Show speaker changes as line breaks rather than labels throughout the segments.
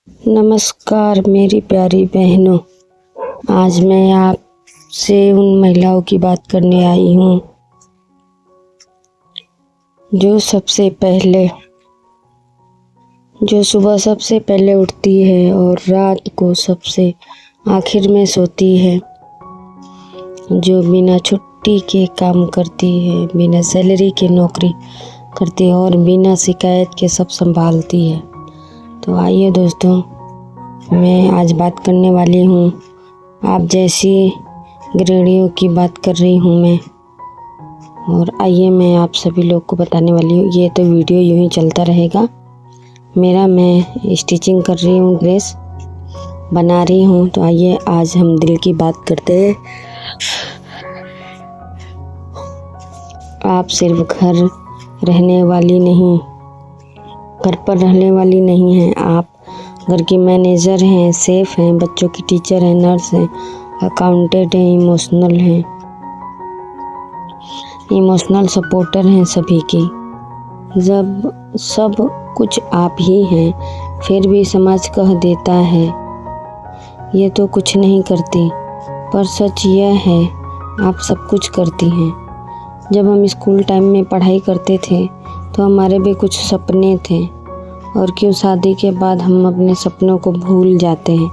नमस्कार मेरी प्यारी बहनों, आज मैं आपसे उन महिलाओं की बात करने आई हूँ जो सुबह सबसे पहले उठती है और रात को सबसे आखिर में सोती है, जो बिना छुट्टी के काम करती है, बिना सैलरी के नौकरी करती है और बिना शिकायत के सब संभालती है। तो आइए दोस्तों, मैं आज बात करने वाली हूँ आप जैसी गृहिणियों की बात कर रही हूँ मैं। और आइए मैं आप सभी लोग को बताने वाली हूँ। ये तो वीडियो यूँ ही चलता रहेगा मैं स्टिचिंग कर रही हूँ, ड्रेस बना रही हूँ। तो आइए आज हम दिल की बात करते हैं। आप सिर्फ घर पर रहने वाली नहीं हैं, आप घर की मैनेजर हैं, सेफ हैं, बच्चों की टीचर हैं, नर्स हैं, अकाउंटेंट हैं, इमोशनल सपोर्टर हैं सभी की। जब सब कुछ आप ही हैं, फिर भी समाज कह देता है ये तो कुछ नहीं करती, पर सच यह है आप सब कुछ करती हैं। जब हम स्कूल टाइम में पढ़ाई करते थे तो हमारे भी कुछ सपने थे, और क्यों शादी के बाद हम अपने सपनों को भूल जाते हैं,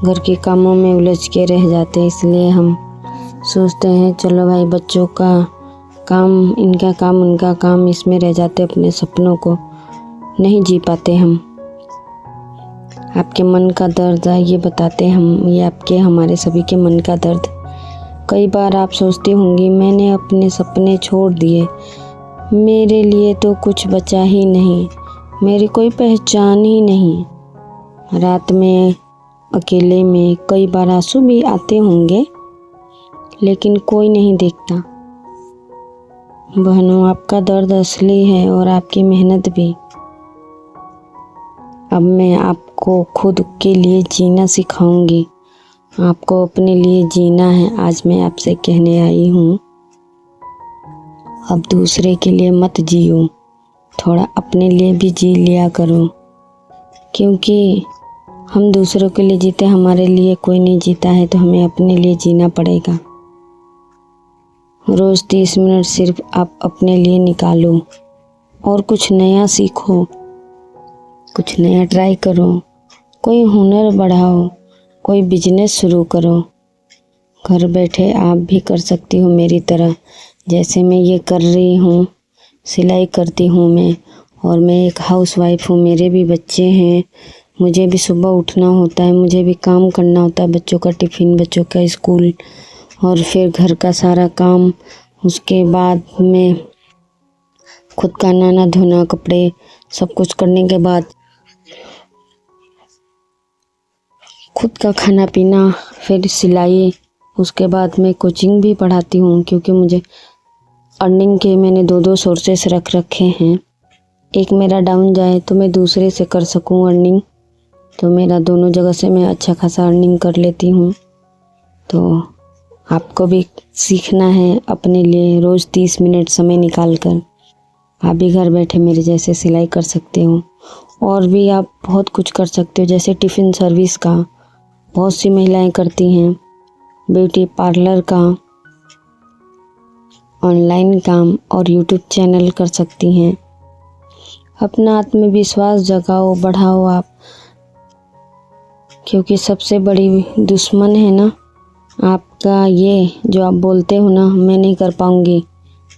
घर के कामों में उलझ के रह जाते हैं। इसलिए हम सोचते हैं चलो भाई, बच्चों का काम, इनका काम, उनका काम, इसमें रह जाते, अपने सपनों को नहीं जी पाते हम। आपके मन का दर्द है ये बताते हम, ये आपके हमारे सभी के मन का दर्द। कई बार आप सोचती होंगी मैंने अपने सपने छोड़ दिए, मेरे लिए तो कुछ बचा ही नहीं, मेरी कोई पहचान ही नहीं। रात में अकेले में कई बार आंसू भी आते होंगे, लेकिन कोई नहीं देखता। बहनों, आपका दर्द असली है और आपकी मेहनत भी। अब मैं आपको खुद के लिए जीना सिखाऊंगी, आपको अपने लिए जीना है। आज मैं आपसे कहने आई हूँ, अब दूसरे के लिए मत जियो, थोड़ा अपने लिए भी जी लिया करो, क्योंकि हम दूसरों के लिए जीते, हमारे लिए कोई नहीं जीता है, तो हमें अपने लिए जीना पड़ेगा। रोज़ 30 मिनट सिर्फ आप अपने लिए निकालो और कुछ नया सीखो, कुछ नया ट्राई करो, कोई हुनर बढ़ाओ, कोई बिजनेस शुरू करो। घर बैठे आप भी कर सकती हो मेरी तरह, जैसे मैं ये कर रही हूँ। सिलाई करती हूँ मैं, और मैं एक हाउसवाइफ हूँ, मेरे भी बच्चे हैं, मुझे भी सुबह उठना होता है, मुझे भी काम करना होता है, बच्चों का टिफ़िन, बच्चों का स्कूल, और फिर घर का सारा काम। उसके बाद में खुद का नहाना धोना, कपड़े, सब कुछ करने के बाद खुद का खाना पीना, फिर सिलाई। उसके बाद मैं कोचिंग भी पढ़ाती हूँ, क्योंकि मुझे अर्निंग के मैंने 2 सोर्सेस रख रखे हैं। एक मेरा डाउन जाए तो मैं दूसरे से कर सकूँ अर्निंग, तो मेरा दोनों जगह से मैं अच्छा खासा अर्निंग कर लेती हूँ। तो आपको भी सीखना है अपने लिए, रोज़ 30 मिनट समय निकाल कर आप भी घर बैठे मेरे जैसे सिलाई कर सकते हो। और भी आप बहुत कुछ कर सकते हो, जैसे टिफ़िन सर्विस का बहुत सी महिलाएं करती हैं, ब्यूटी पार्लर का, ऑनलाइन काम और यूट्यूब चैनल कर सकती हैं। अपना आत्मविश्वास जगाओ, बढ़ाओ आप, क्योंकि सबसे बड़ी दुश्मन है ना आपका ये जो आप बोलते हो ना मैं नहीं कर पाऊँगी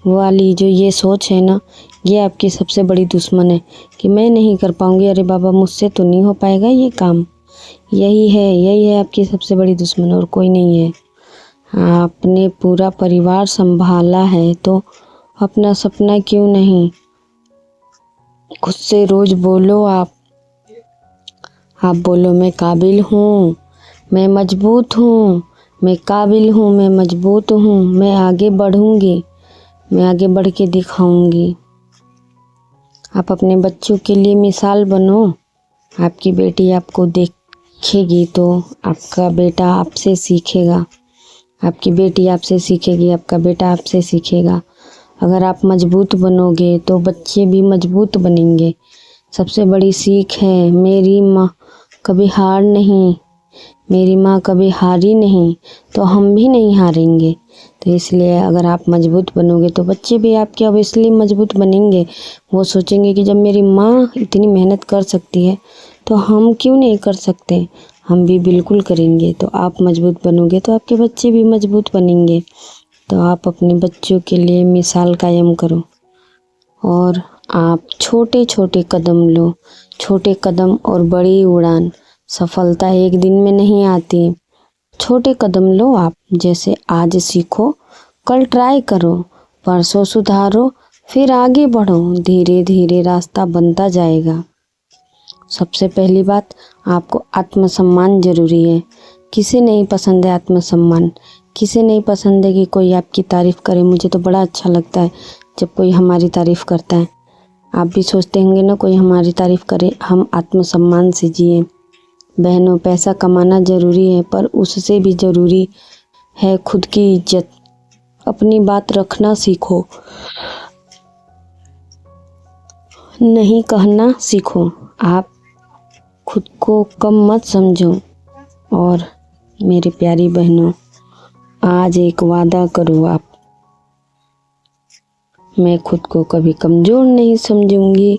वाली, जो ये सोच है ना, ये आपकी सबसे बड़ी दुश्मन है कि मैं नहीं कर पाऊँगी, अरे बाबा मुझसे तो नहीं हो पाएगा ये काम। यही है आपकी सबसे बड़ी दुश्मन, और कोई नहीं है। आपने पूरा परिवार संभाला है तो अपना सपना क्यों नहीं खुद से रोज बोलो। आप बोलो मैं काबिल हूँ, मैं मजबूत हूँ, मैं काबिल हूँ, मैं मजबूत हूँ, मैं आगे बढ़ूँगी, मैं आगे बढ़ के दिखाऊँगी। आप अपने बच्चों के लिए मिसाल बनो। आपकी बेटी आपको देखेगी तो आपका बेटा आपसे सीखेगा, आपकी बेटी आपसे सीखेगी, आपका बेटा आपसे सीखेगा। अगर आप मजबूत बनोगे तो बच्चे भी मजबूत बनेंगे। सबसे बड़ी सीख है मेरी माँ कभी हार नहीं, मेरी माँ कभी हारी नहीं, तो हम भी नहीं हारेंगे। तो इसलिए अगर आप मजबूत बनोगे तो बच्चे भी आपके ऑब्वियसली मजबूत बनेंगे। वो सोचेंगे कि जब मेरी माँ इतनी मेहनत कर सकती है तो हम क्यों नहीं कर सकते, हम भी बिल्कुल करेंगे। तो आप मजबूत बनोगे तो आपके बच्चे भी मजबूत बनेंगे। तो आप अपने बच्चों के लिए मिसाल कायम करो और आप छोटे छोटे कदम लो। छोटे कदम और बड़ी उड़ान। सफलता एक दिन में नहीं आती। छोटे कदम लो आप, जैसे आज सीखो, कल ट्राई करो, परसों सुधारो, फिर आगे बढ़ो। धीरे धीरे रास्ता बनता जाएगा। सबसे पहली बात, आपको आत्मसम्मान जरूरी है। किसे नहीं पसंद है आत्मसम्मान? किसे नहीं पसंद है कि कोई आपकी तारीफ़ करे? मुझे तो बड़ा अच्छा लगता है जब कोई हमारी तारीफ़ करता है। आप भी सोचते होंगे ना, कोई हमारी तारीफ़ करे। हम आत्मसम्मान से जिए। बहनों, पैसा कमाना ज़रूरी है, पर उससे भी ज़रूरी है खुद की इज्जत। अपनी बात रखना सीखो, नहीं कहना सीखो। आप खुद को कम मत समझो। और मेरी प्यारी बहनों, आज एक वादा करो आप, मैं खुद को कभी कमज़ोर नहीं समझूंगी।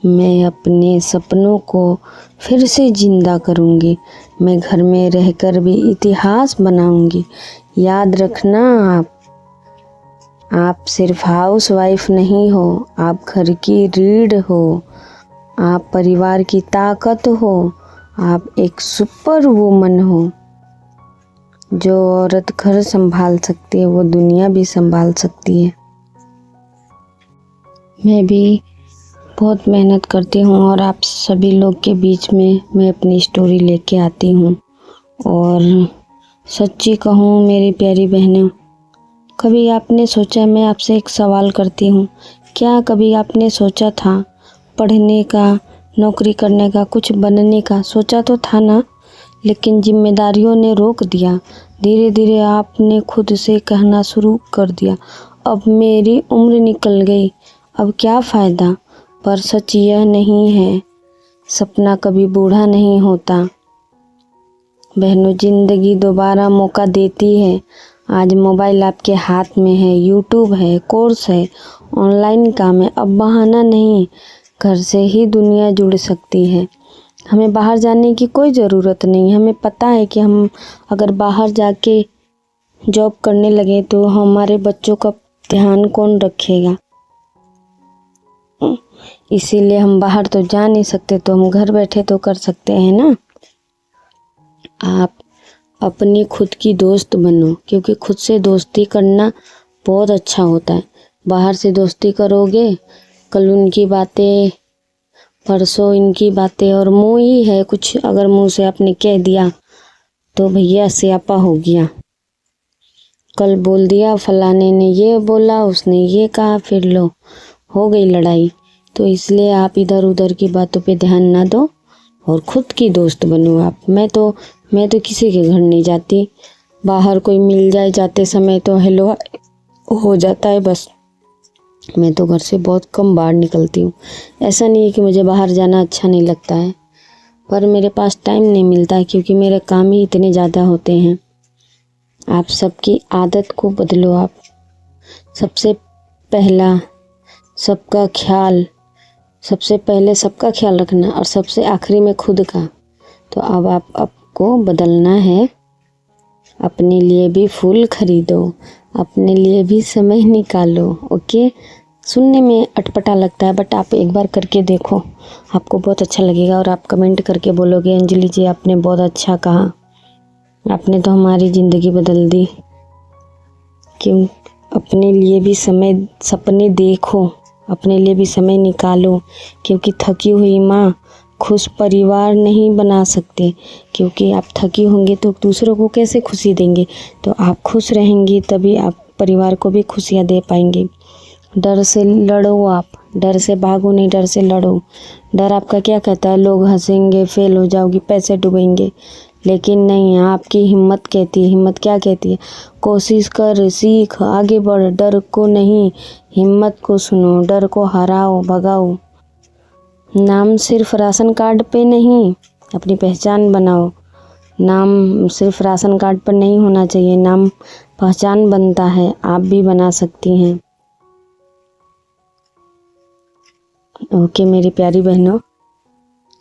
मैं अपने सपनों को फिर से जिंदा करूंगी। मैं घर में रहकर भी इतिहास बनाऊंगी। याद रखना, आप सिर्फ हाउस वाइफ नहीं हो, आप घर की रीढ़ हो, आप परिवार की ताकत हो, आप एक सुपर वुमन हो। जो औरत घर संभाल सकती है वो दुनिया भी संभाल सकती है। मैं भी बहुत मेहनत करती हूँ और आप सभी लोग के बीच में मैं अपनी स्टोरी लेके आती हूँ। और सच्ची कहूँ मेरी प्यारी बहनों, कभी आपने सोचा, मैं आपसे एक सवाल करती हूँ, क्या कभी आपने सोचा था पढ़ने का, नौकरी करने का, कुछ बनने का? सोचा तो था ना, लेकिन जिम्मेदारियों ने रोक दिया। धीरे धीरे आपने खुद से कहना शुरू कर दिया, अब मेरी उम्र निकल गई, अब क्या फ़ायदा। पर सच यह नहीं है, सपना कभी बूढ़ा नहीं होता। बहनों, ज़िंदगी दोबारा मौका देती है। आज मोबाइल आपके हाथ में है, यूट्यूब है, कोर्स है, ऑनलाइन काम है। अब बहाना नहीं, घर से ही दुनिया जुड़ सकती है। हमें बाहर जाने की कोई ज़रूरत नहीं। हमें पता है कि हम अगर बाहर जाके जॉब करने लगे तो हमारे बच्चों का ध्यान कौन रखेगा। इसीलिए हम बाहर तो जा नहीं सकते, तो हम घर बैठे तो कर सकते हैं ना। आप अपनी खुद की दोस्त बनो, क्योंकि खुद से दोस्ती करना बहुत अच्छा होता है। बाहर से दोस्ती करोगे, कल उनकी बातें, परसों इनकी बातें, और मुँह ही है कुछ, अगर मुँह से आपने कह दिया तो भैया स्यापा हो गया। कल बोल दिया फलाने ने ये बोला, उसने ये कहा, फिर लो हो गई लड़ाई। तो इसलिए आप इधर उधर की बातों पे ध्यान ना दो और खुद की दोस्त बनो आप। मैं तो किसी के घर नहीं जाती। बाहर कोई मिल जाए जाते समय तो हेलो हो जाता है बस। मैं तो घर से बहुत कम बाहर निकलती हूँ। ऐसा नहीं है कि मुझे बाहर जाना अच्छा नहीं लगता है, पर मेरे पास टाइम नहीं मिलता है, क्योंकि मेरे काम ही इतने ज़्यादा होते हैं। आप सबकी आदत को बदलो। आप सबसे पहला सबका ख्याल, सबसे पहले सबका ख्याल रखना और सबसे आखिरी में खुद का। तो अब आपको बदलना है। अपने लिए भी फूल खरीदो, अपने लिए भी समय निकालो। ओके, सुनने में अटपटा लगता है, बट आप एक बार करके देखो, आपको बहुत अच्छा लगेगा। और आप कमेंट करके बोलोगे, अंजलि जी आपने बहुत अच्छा कहा, आपने तो हमारी ज़िंदगी बदल दी। क्यों? अपने लिए भी सपने देखो, अपने लिए भी समय निकालो, क्योंकि थकी हुई माँ खुश परिवार नहीं बना सकते। क्योंकि आप थकी होंगे तो दूसरों को कैसे खुशी देंगे। तो आप खुश रहेंगी तभी आप परिवार को भी खुशियाँ दे पाएंगे। डर से लड़ो, आप डर से भागो नहीं, डर से लड़ो। डर आपका क्या कहता है? लोग हंसेंगे, फेल हो जाओगी, पैसे डूबेंगे। लेकिन नहीं, आपकी हिम्मत कहती है। हिम्मत क्या कहती है? कोशिश कर, सीख, आगे बढ़। डर को नहीं, हिम्मत को सुनो। डर को हराओ, भगाओ। नाम सिर्फ राशन कार्ड पे नहीं, अपनी पहचान बनाओ। नाम सिर्फ राशन कार्ड पर नहीं होना चाहिए, नाम पहचान बनता है, आप भी बना सकती हैं। ओके मेरी प्यारी बहनों,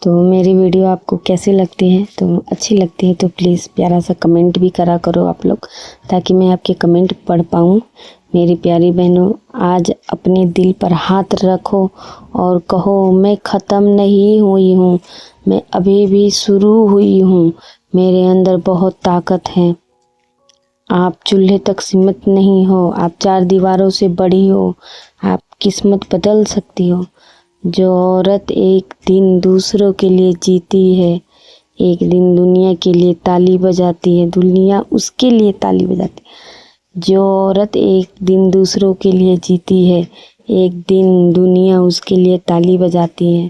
तो मेरी वीडियो आपको कैसी लगती है? तो अच्छी लगती है तो प्लीज़ प्यारा सा कमेंट भी करा करो आप लोग, ताकि मैं आपके कमेंट पढ़ पाऊँ। मेरी प्यारी बहनों, आज अपने दिल पर हाथ रखो और कहो, मैं ख़त्म नहीं हुई हूँ, मैं अभी भी शुरू हुई हूँ। मेरे अंदर बहुत ताकत है। आप चूल्हे तक सीमित नहीं हो, आप 4 दीवारों से बड़ी हो। आप किस्मत बदल सकती हो। जो औरत एक दिन दूसरों के लिए जीती है, एक दिन दुनिया के लिए ताली बजाती है, दुनिया उसके लिए ताली बजाती है। जो औरत एक दिन दूसरों के लिए जीती है, एक दिन दुनिया उसके लिए ताली बजाती है।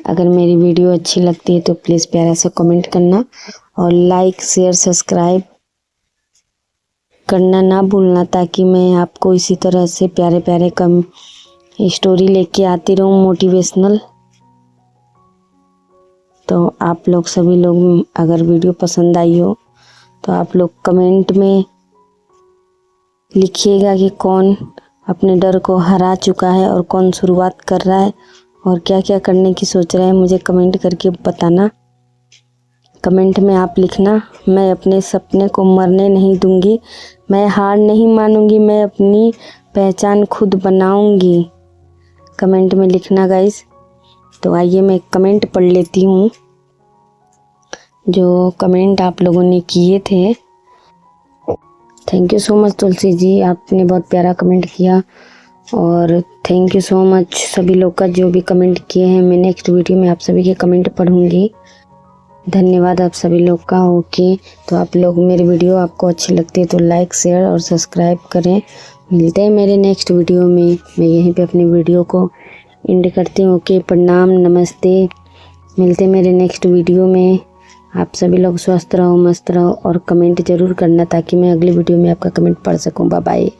अगर मेरी वीडियो अच्छी लगती है तो प्लीज़ प्यारा सा कमेंट करना और लाइक शेयर सब्सक्राइब करना ना भूलना, ताकि मैं आपको इसी तरह से प्यारे प्यारे स्टोरी लेके आती रहूँ मोटिवेशनल। तो आप लोग सभी लोग अगर वीडियो पसंद आई हो तो आप लोग कमेंट में लिखिएगा कि कौन अपने डर को हरा चुका है और कौन शुरुआत कर रहा है और क्या क्या करने की सोच रहा है। मुझे कमेंट करके बताना। कमेंट में आप लिखना, मैं अपने सपने को मरने नहीं दूंगी, मैं हार नहीं मानूंगी, मैं अपनी पहचान खुद बनाऊंगी। कमेंट में लिखना गाइस। तो आइए मैं कमेंट पढ़ लेती हूँ जो कमेंट आप लोगों ने किए थे। Thank you so much Tulsi ji, आपने बहुत प्यारा कमेंट किया। और थैंक यू सो मच सभी लोग का जो भी कमेंट किए हैं। मैं नेक्स्ट वीडियो में आप सभी के कमेंट पढ़ूंगी। धन्यवाद आप सभी लोग का। ओके, तो आप लोग मेरी वीडियो आपको अच्छी लगती है तो लाइक शेयर और सब्सक्राइब करें। मिलते हैं मेरे नेक्स्ट वीडियो में। मैं यहीं पे अपनी वीडियो को एंड करती हूँ। ओके, प्रणाम, नमस्ते। मिलते हैं मेरे नेक्स्ट वीडियो में। आप सभी लोग स्वस्थ रहो, मस्त रहो और कमेंट ज़रूर करना, ताकि मैं अगली वीडियो में आपका कमेंट पढ़ सकूँ। Bye bye.